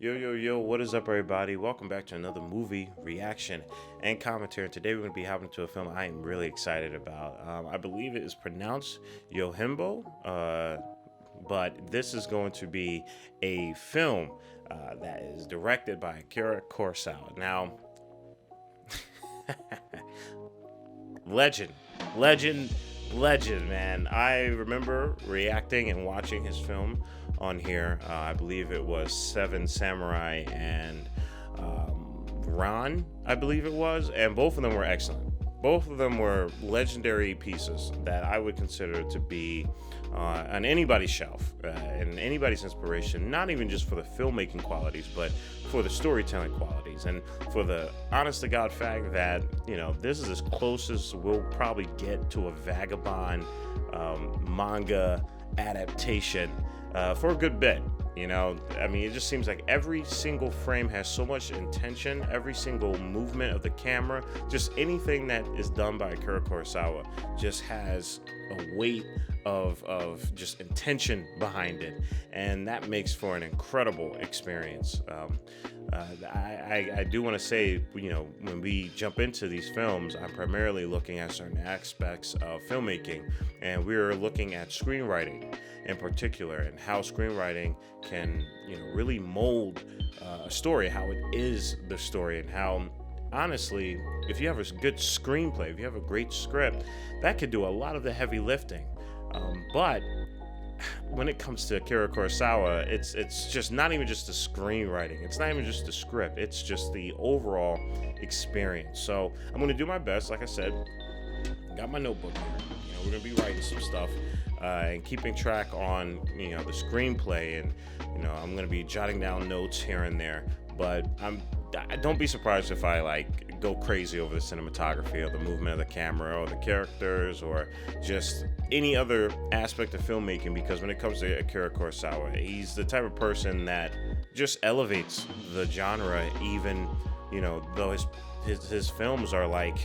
Yo, what is up, everybody? Welcome back to another movie reaction and commentary. Today, we're going to be hopping into a film I am really excited about. I believe it is pronounced Yojimbo, but this is going to be a film that is directed by Akira Kurosawa. Now, legend, man. I remember reacting and watching his film on here. I believe it was Seven Samurai and Ran, I believe it was, and both of them were excellent. Both of them were legendary pieces that I would consider to be on anybody's shelf and anybody's inspiration, not even just for the filmmaking qualities, but for the storytelling qualities and for the honest-to-God fact that, you know, this is as close as we'll probably get to a vagabond manga adaptation for a good bit. You know, I mean, it just seems like every single frame has so much intention, every single movement of the camera, just anything that is done by Akira Kurosawa just has a weight of just intention behind it, and that makes for an incredible experience. I do want to say, you know, when we jump into these films, I'm primarily looking at certain aspects of filmmaking, and we're looking at screenwriting in particular, and how screenwriting can, you know, really mold a story, how it is the story, and how, honestly, if you have a good screenplay, if you have a great script, that could do a lot of the heavy lifting. But when it comes to Akira Kurosawa, it's just not even just the screenwriting. It's not even just the script. It's just the overall experience. So I'm going to do my best. Like I said, got my notebook here. You know, we're going to be writing some stuff and keeping track on, you know, the screenplay. And, you know, I'm going to be jotting down notes here and there. But don't be surprised if I like go crazy over the cinematography or the movement of the camera or the characters or just any other aspect of filmmaking, because when it comes to Akira Kurosawa, he's the type of person that just elevates the genre, even, you know, though his films are like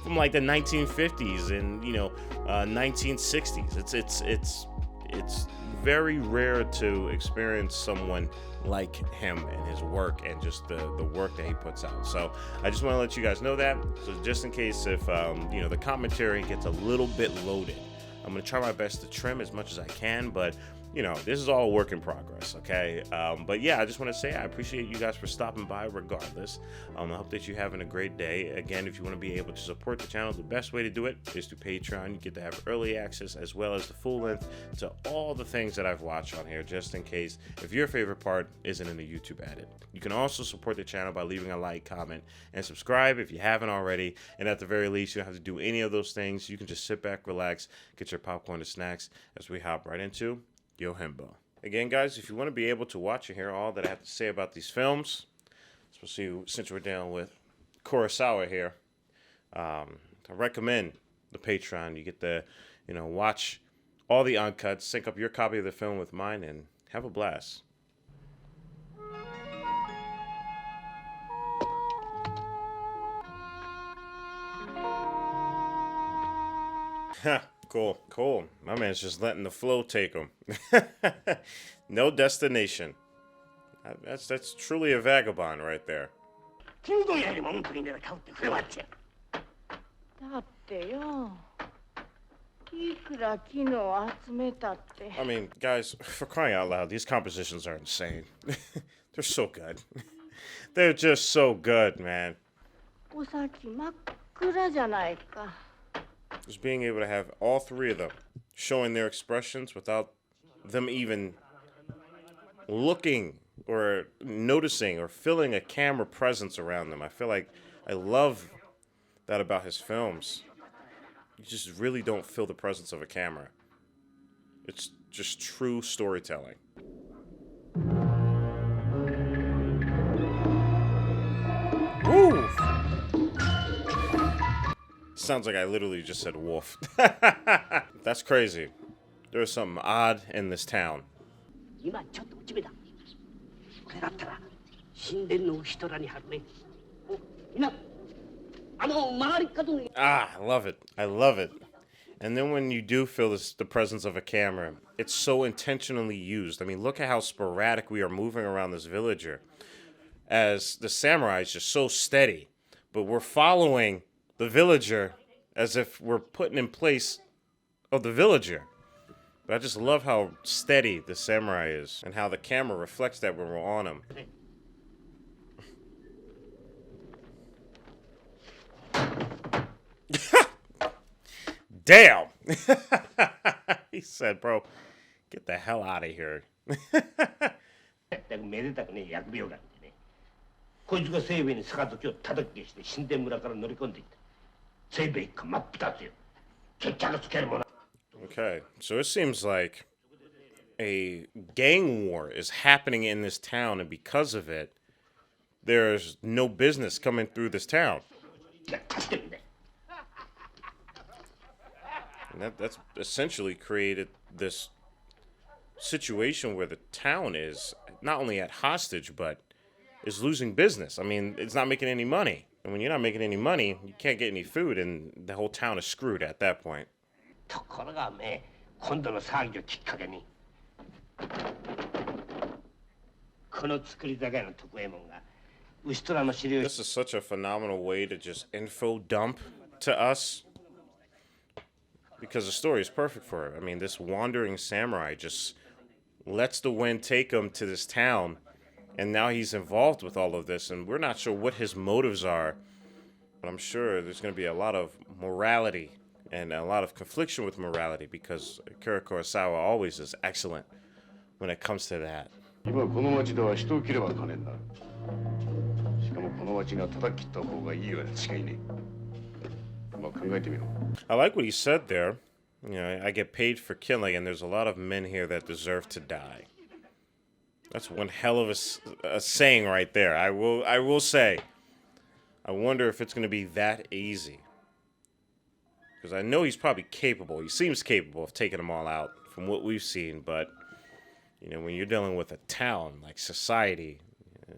from like the 1950s and, you know, 1960s. It's very rare to experience someone like him and his work and just the work that he puts out. So I just want to let you guys know that. So just in case if you know, the commentary gets a little bit loaded, I'm going to try my best to trim as much as I can, but you know, this is all a work in progress, okay? But yeah, I just want to say I appreciate you guys for stopping by regardless. I hope that you're having a great day. Again, if you want to be able to support the channel, the best way to do it is through Patreon. You get to have early access as well as the full length to all the things that I've watched on here, just in case if your favorite part isn't in the YouTube edit. You can also support the channel by leaving a like, comment, and subscribe if you haven't already. And at the very least, you don't have to do any of those things. You can just sit back, relax, get your popcorn and snacks as we hop right into Yojimbo. Again, guys, if you want to be able to watch and hear all that I have to say about these films, especially since we're dealing with Kurosawa here, I recommend the Patreon. You get to, you know, watch all the uncuts, sync up your copy of the film with mine, and have a blast. Cool. My man's just letting the flow take him. No destination. That's truly a vagabond right there. I mean, guys, for crying out loud, these compositions are insane. They're so good. They're just so good, man. Just being able to have all three of them showing their expressions without them even looking or noticing or feeling a camera presence around them. I feel like I love that about his films. You just really don't feel the presence of a camera. It's just true storytelling. Woo! Sounds like I literally just said wolf. That's crazy. There's something odd in this town. Ah, I love it. And then when you do feel the presence of a camera, it's so intentionally used. I mean, look at how sporadic we are moving around this villager. As the samurai is just so steady, but we're following the villager as if we're putting in place of the villager. But I just love how steady the samurai is and how the camera reflects that when we're on him. Damn! He said, bro, get the hell out of here. Okay, so it seems like a gang war is happening in this town, and because of it, there's no business coming through this town. And that's essentially created this situation where the town is not only at hostage, but is losing business. I mean, it's not making any money. And when you're not making any money, you can't get any food, and the whole town is screwed at that point. This is such a phenomenal way to just info dump to us, because the story is perfect for it. I mean, this wandering samurai just lets the wind take him to this town, and now he's involved with all of this, and we're not sure what his motives are, but I'm sure there's going to be a lot of morality and a lot of confliction with morality, because Akira Kurosawa always is excellent when it comes to that. I like what he said there. You know, I get paid for killing, and there's a lot of men here that deserve to die. That's one hell of a saying right there. I will say. I wonder if it's going to be that easy. Because I know he's probably capable. He seems capable of taking them all out from what we've seen. But, you know, when you're dealing with a town, like society,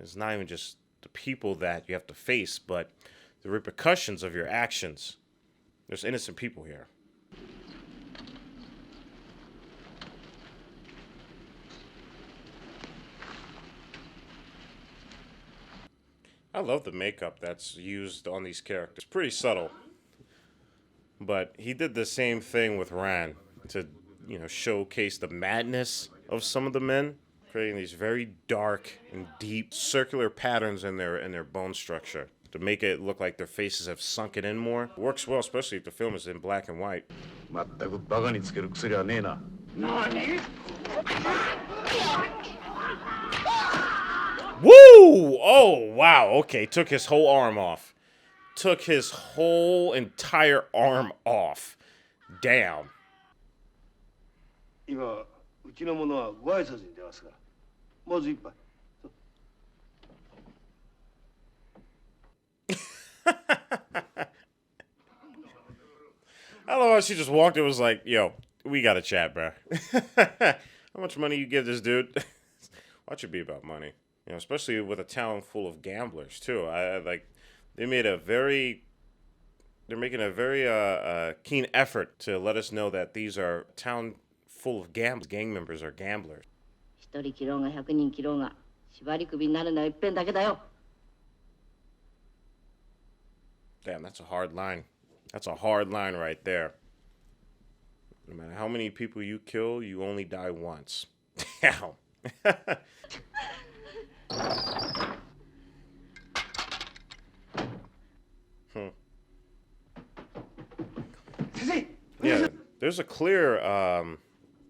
it's not even just the people that you have to face, but the repercussions of your actions. There's innocent people here. I love the makeup that's used on these characters. It's pretty subtle. But he did the same thing with Ran to, you know, showcase the madness of some of the men, creating these very dark and deep circular patterns in their bone structure to make it look like their faces have sunken in more. It works well, especially if the film is in black and white. Woo! Oh, wow. Okay, took his whole arm off. Took his whole entire arm off. Damn. I love how she just walked and was like, yo, we gotta chat, bro. How much money you give this dude? Watch it be about money. You know, especially with a town full of gamblers, too. I like, they're making a very keen effort to let us know that these are a town full of gamblers. Gang members are gamblers. Damn, that's a hard line. That's a hard line right there. No matter how many people you kill, you only die once. Damn. Yeah, there's a clear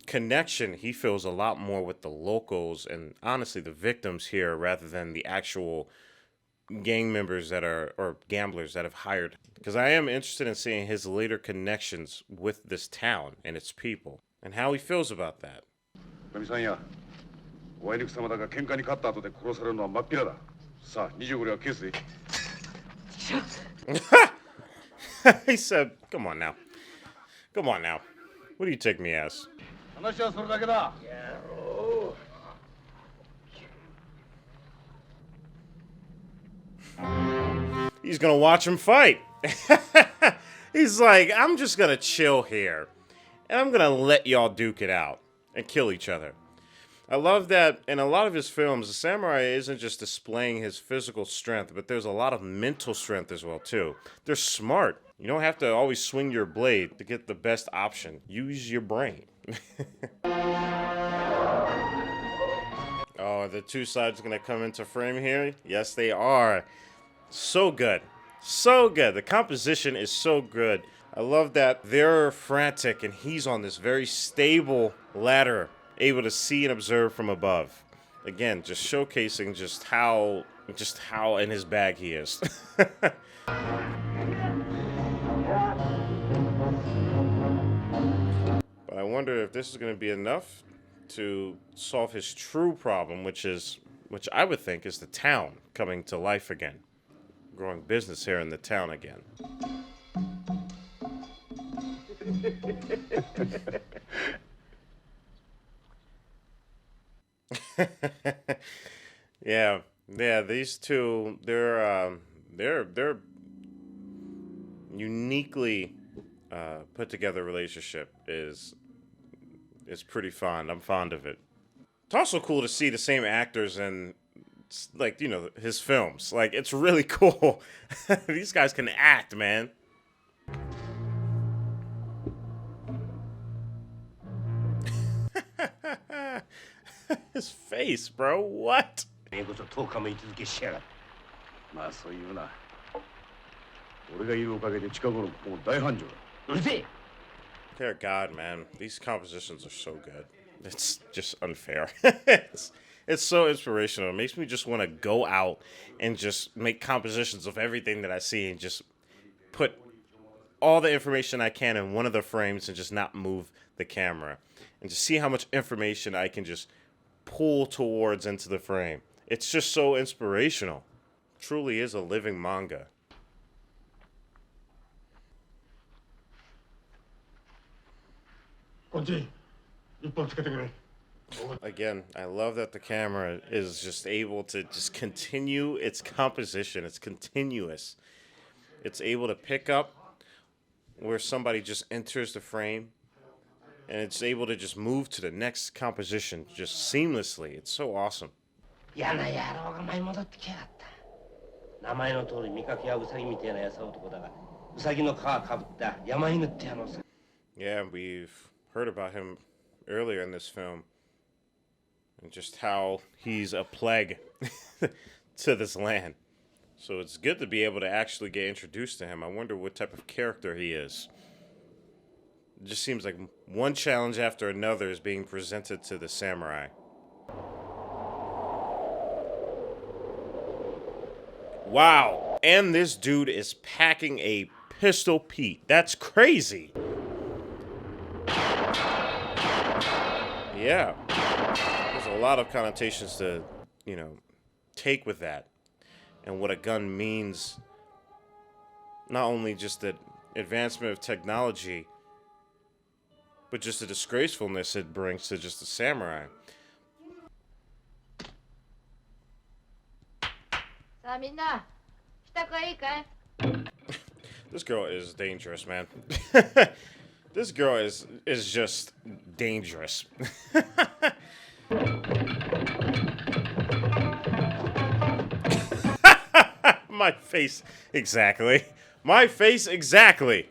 connection. He feels a lot more with the locals and honestly the victims here rather than the actual gang members that are, or gamblers that have hired. Because I am interested in seeing his later connections with this town and its people and how he feels about that. He said, come on now. Come on now. What do you take me as? He's gonna watch him fight. He's like, I'm just gonna chill here, and I'm gonna let y'all duke it out and kill each other. I love that in a lot of his films, the samurai isn't just displaying his physical strength, but there's a lot of mental strength as well, too. They're smart. You don't have to always swing your blade to get the best option. Use your brain. Oh, are the two sides going to come into frame here? Yes, they are. So good. So good. The composition is so good. I love that they're frantic and he's on this very stable ladder, able to see and observe from above. Again, just showcasing just how in his bag he is. But I wonder if this is going to be enough to solve his true problem, which I would think is the town coming to life again. Growing business here in the town again. Yeah, these two, they're uniquely put together relationship is pretty fond. I'm fond of it. It's also cool to see the same actors in, like, you know, his films. Like, it's really cool. These guys can act, man. His face, bro. What? Dear God, man. These compositions are so good. It's just unfair. It's so inspirational. It makes me just want to go out and just make compositions of everything that I see and just put all the information I can in one of the frames and just not move the camera. And just see how much information I can just pull towards into the frame. It's just so inspirational. Truly is a living manga. Again, I love that the camera is just able to just continue its composition. It's continuous. It's able to pick up where somebody just enters the frame, and it's able to just move to the next composition just seamlessly. It's so awesome. Yeah, we've heard about him earlier in this film and just how he's a plague to this land. So it's good to be able to actually get introduced to him. I wonder what type of character he is. It just seems like one challenge after another is being presented to the samurai. Wow. And this dude is packing a pistol Pete. That's crazy. Yeah. There's a lot of connotations to, you know, take with that. And what a gun means. Not only just the advancement of technology, but just the disgracefulness it brings to just the samurai. This girl is dangerous, man. This girl is just dangerous. My face exactly. My face exactly.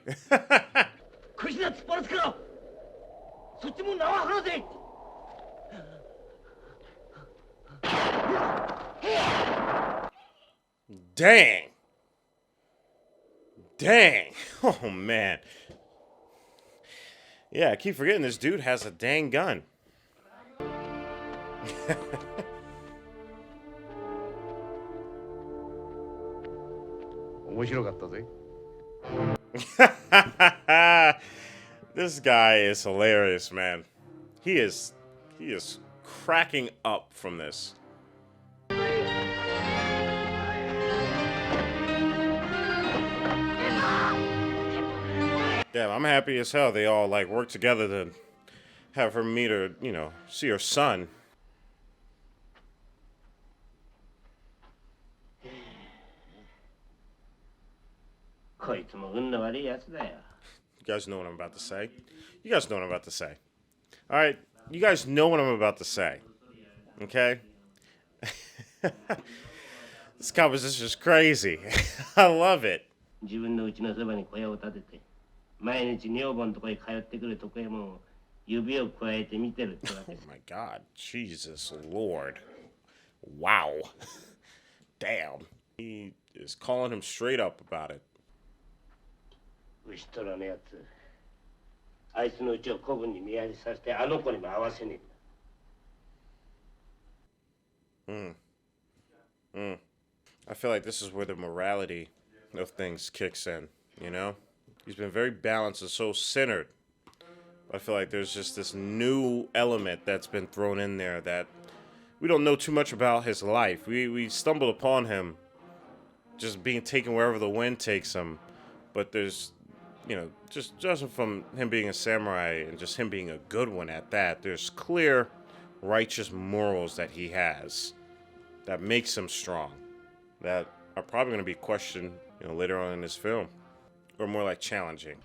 Dang. Dang. Oh, man. Yeah, I keep forgetting this dude has a dang gun. This guy is hilarious, man. He is cracking up from this. Yeah, I'm happy as hell they all like work together to have her meet her, you know, see her son. You guys know what I'm about to say. You guys know what I'm about to say. All right, you guys know what I'm about to say. Okay? This composition is crazy. I love it. 自分の家のそばに小屋を建てて毎日女房のとこへ通ってくるとこへも指を加えて見てるってわけ Oh my God. Jesus Lord. Wow. Damn. He is calling him straight up about it. 牛虎のやつあいつのうちを子分に見張りさせてあの子にも会わせねえ。I feel like this is where the morality of things kicks in, you know? He's been very balanced and so centered. I feel like there's just this new element that's been thrown in there that we don't know too much about his life. We stumbled upon him just being taken wherever the wind takes him. But there's, you know, just judging from him being a samurai and just him being a good one at that, there's clear righteous morals that he has that makes him strong, that are probably going to be questioned, you know, later on in this film, or more like challenging.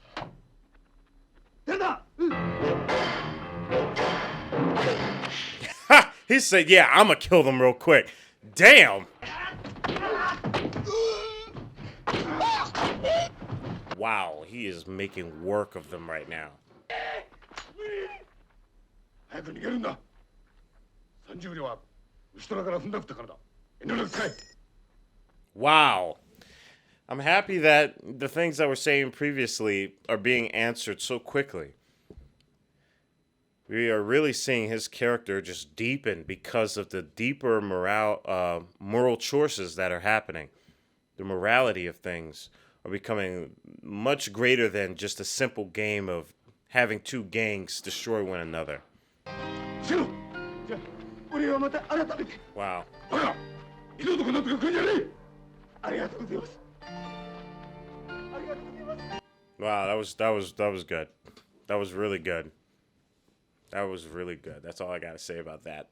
He said, yeah, I'm going to kill them real quick. Damn. Wow, he is making work of them right now. Wow. I'm happy that the things that we're saying previously are being answered so quickly. We are really seeing his character just deepen because of the deeper moral choices that are happening. The morality of things are becoming much greater than just a simple game of having two gangs destroy one another. Wow. Wow, that was good. That was really good. That was really good. That's all I gotta say about that.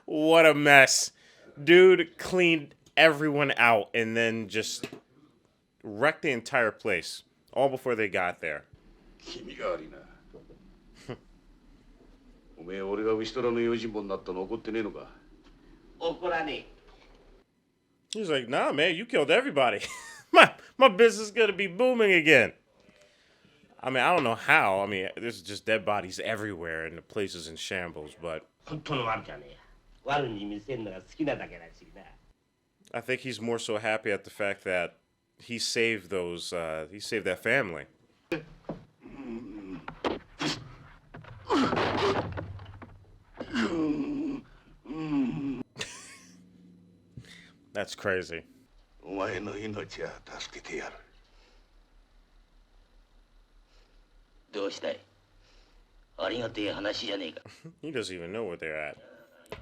What a mess. Dude cleaned everyone out and then just wrecked the entire place all before they got there. He's like, nah, man, you killed everybody. my business is gonna be booming again. I mean, I don't know how. I mean, there's just dead bodies everywhere and the place is in shambles, but I think he's more so happy at the fact that he saved that family. That's crazy. He doesn't even know where they're at.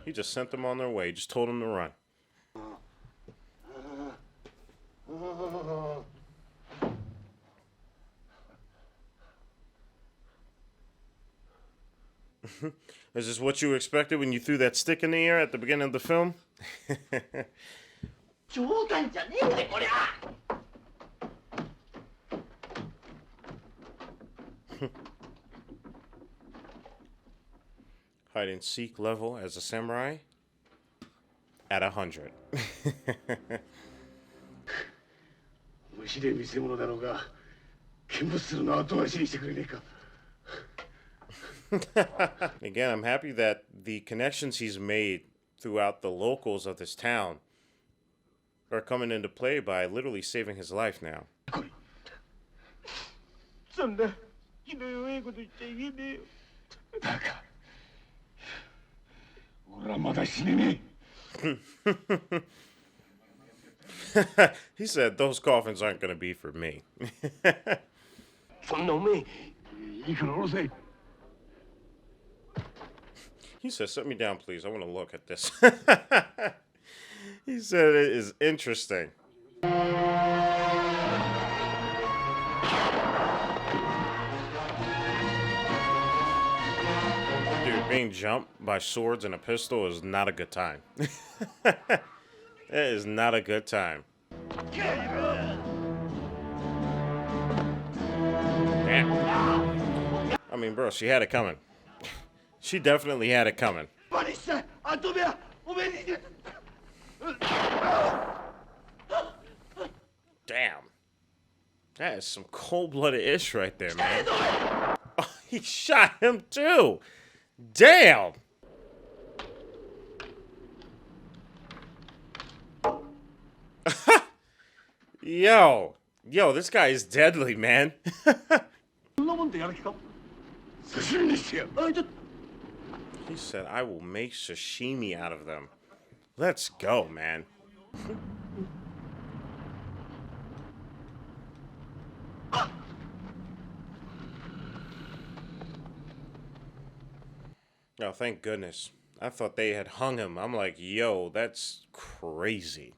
He just sent them on their way, just told them to run. Is this what you expected when you threw that stick in the air at the beginning of the film? Hide and seek level as a samurai at 100. Again, I'm happy that the connections he's made throughout the locals of this town are coming into play by literally saving his life now. He said, those coffins aren't going to be for me. He said, set me down, please. I want to look at this. He said it is interesting. being jumped by swords and a pistol is not a good time. It is not a good time. Damn. I mean, bro, she had it coming. She definitely had it coming. Damn. That is some cold-blooded ish right there, man. Oh, he shot him too. Damn. Yo, this guy is deadly, man. He said, I will make sashimi out of them. Let's go, man. Oh, thank goodness. I thought they had hung him. I'm like, yo, that's crazy.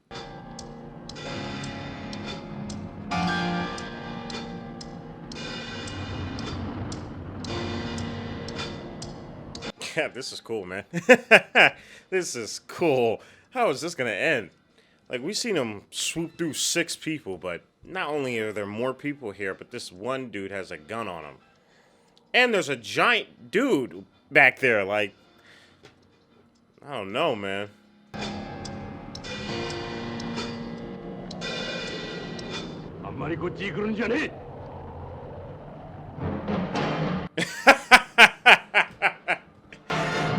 Yeah, this is cool, man. This is cool. How is this gonna end? Like, we've seen him swoop through 6 people, but not only are there more people here, but this one dude has a gun on him. And there's a giant dude back there, like, I don't know, man.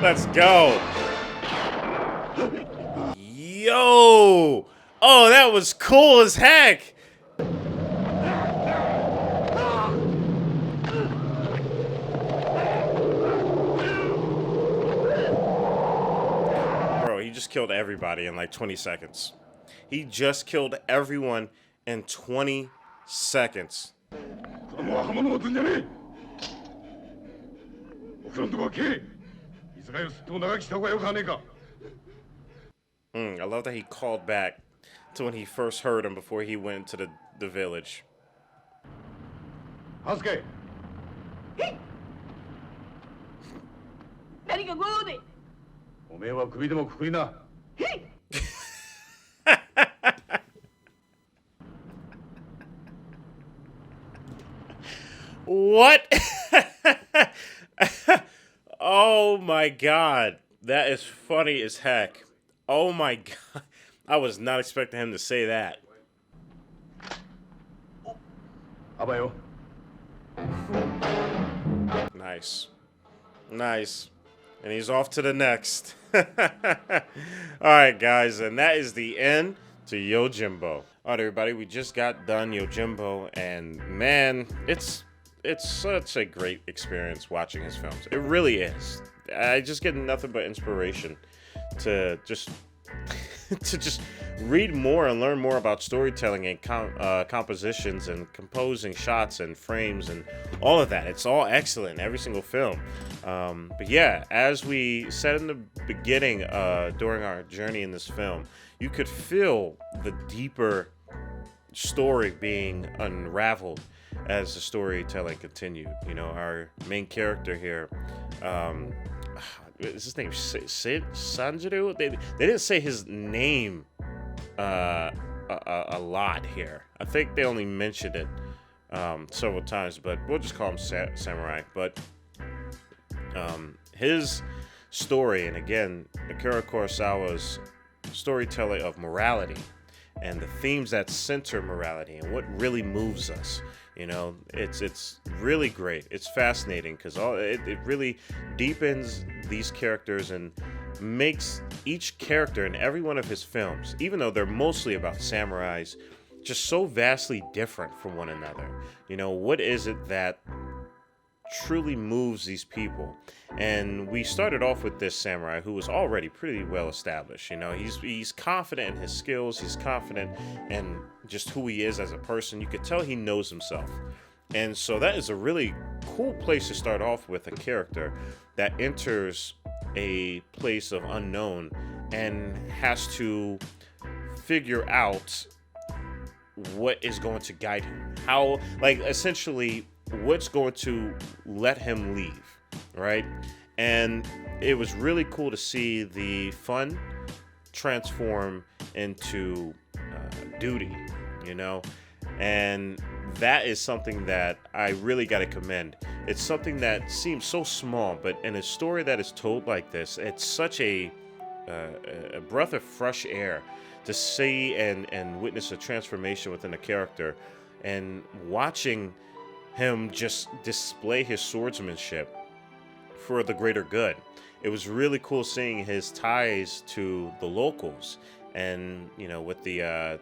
Let's go. Yo! Oh, that was cool as heck. Bro, he just killed everybody in like 20 seconds. He just killed everyone in 20 seconds. I love that he called back to when he first heard him before he went to the village. Hasuke. What? Oh my god. That is funny as heck. Oh my god. I was not expecting him to say that. Abayo. Nice. Nice. And he's off to the next. Alright, guys. And that is the end to Yojimbo. Alright, everybody. We just got done Yojimbo. And man, it's such a great experience watching his films. It really is. I just get nothing but inspiration to just read more and learn more about storytelling and compositions and composing shots and frames and all of that. It's all excellent, every single film. But yeah, as we said in the beginning during our journey in this film, you could feel the deeper story being unraveled as the storytelling continued. You know, our main character here, is his name Sanjiro? They didn't say his name a lot here. I think they only mentioned it several times, but we'll just call him Samurai. But his story, and again, Akira Kurosawa's storytelling of morality and the themes that center morality and what really moves us. You know, it's really great. It's fascinating because it really deepens these characters and makes each character in every one of his films, even though they're mostly about samurais, just so vastly different from one another. You know, what is it that truly moves these people? And we started off with this samurai who was already pretty well established. You know, he's confident in his skills. He's confident in just who he is as a person. You could tell he knows himself. And so that is a really cool place to start off with, a character that enters a place of unknown and has to figure out what is going to guide him. How, like, essentially, what's going to let him leave, right? And it was really cool to see the fun transform into duty, you know? And that is something that I really got to commend. It's something that seems so small, but in a story that is told like this, it's such a breath of fresh air to see and witness a transformation within a character, and watching him just display his swordsmanship for the greater good. It was really cool seeing his ties to the locals, and with the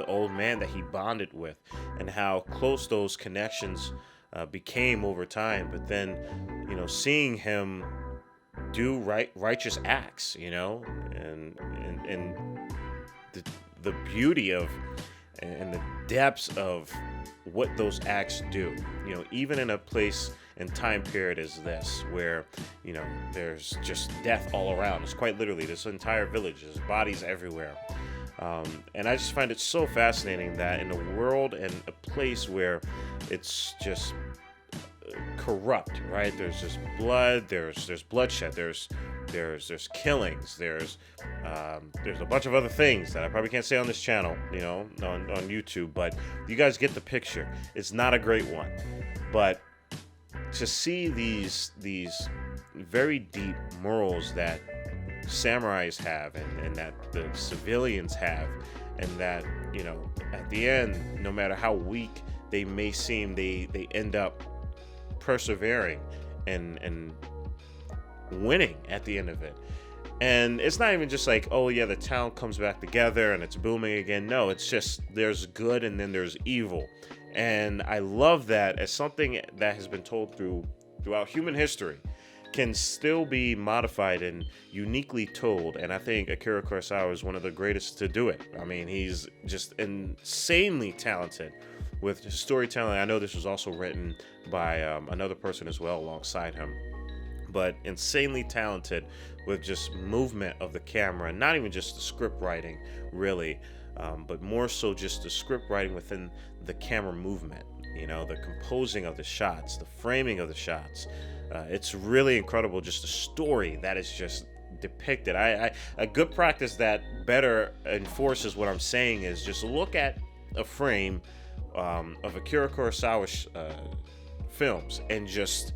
old man that he bonded with, and how close those connections became over time. But then seeing him do righteous acts, and the beauty of and the depths of what those acts do, even in a place and time period as this, where there's just death all around. It's quite literally this entire village, there's bodies everywhere. And I just find it so fascinating that in a world and a place where it's just corrupt, right? There's just blood, there's bloodshed, there's killings, there's a bunch of other things that I probably can't say on this channel, on YouTube, but you guys get the picture. It's not a great one, but to see these very deep morals that samurais have, and that the civilians have, and that at the end, no matter how weak they may seem, they end up persevering and winning at the end of it. And it's not even just like, oh yeah, the town comes back together and it's booming again. No, it's just there's good and then there's evil. And I love that as something that has been told throughout human history can still be modified and uniquely told. And I think Akira Kurosawa is one of the greatest to do it. I mean, he's just insanely talented with storytelling. I know this was also written by another person as well alongside him, but insanely talented with just movement of the camera, not even just the script writing really, but more so just the script writing within the camera movement, the composing of the shots, the framing of the shots. It's really incredible, just the story that is just depicted. A good practice that better enforces what I'm saying is just look at a frame of Akira Kurosawa films and just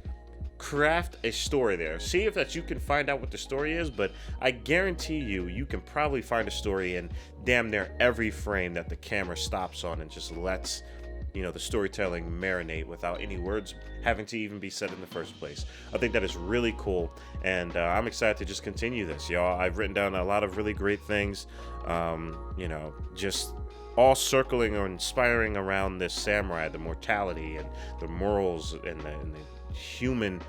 craft a story there. See if that you can find out what the story is, but I guarantee you can probably find a story in damn near every frame that the camera stops on and just lets the storytelling marinate without any words having to even be said in the first place. I think that is really cool, and I'm excited to just continue this, y'all. I've written down a lot of really great things, just all circling or inspiring around this samurai, the mortality and the morals and the human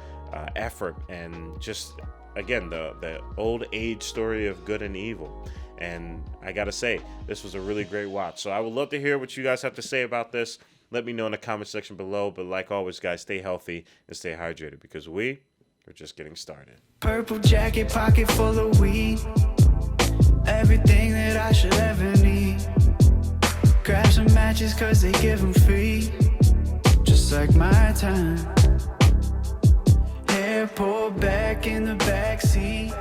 effort, and just again the old age story of good and evil. And I gotta say, this was a really great watch. So I would love to hear what you guys have to say about this. Let me know in the comment section below. But like always, guys, stay healthy and stay hydrated, because we are just getting started. Purple jacket, pocket full of weed, everything that I should ever need. Grab some matches cause they give them free, just like my time. Hair pulled back in the backseat.